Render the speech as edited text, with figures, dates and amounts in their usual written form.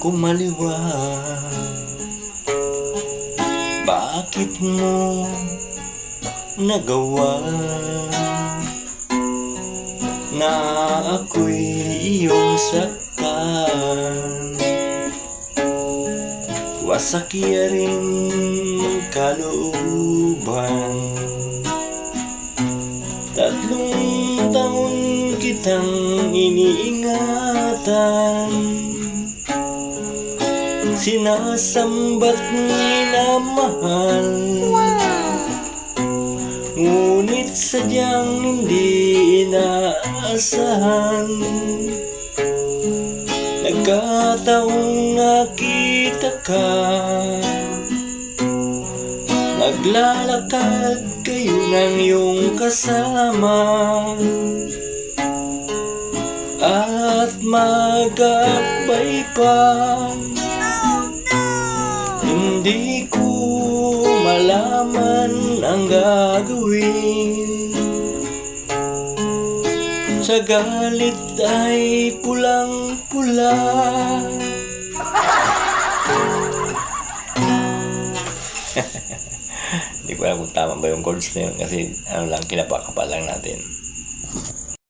kumaliwang. Bakit mo nagawa na ako'y iyong saktan? Wasakya rin kalooban. 3 taon kitang iniingatan, sinasambat minamahal. Ngunit sadyang hindi inaasahan, nagkataong nakita ka. Naglalakad kayo ng iyong kasama, at mag-aakbay pa. Hindi ko malaman ang gagawin. Sa galit ay pulang-pula. Hindi ko alam kung tama ba yung chords na yun, kasi ano lang, kinapakapa lang natin.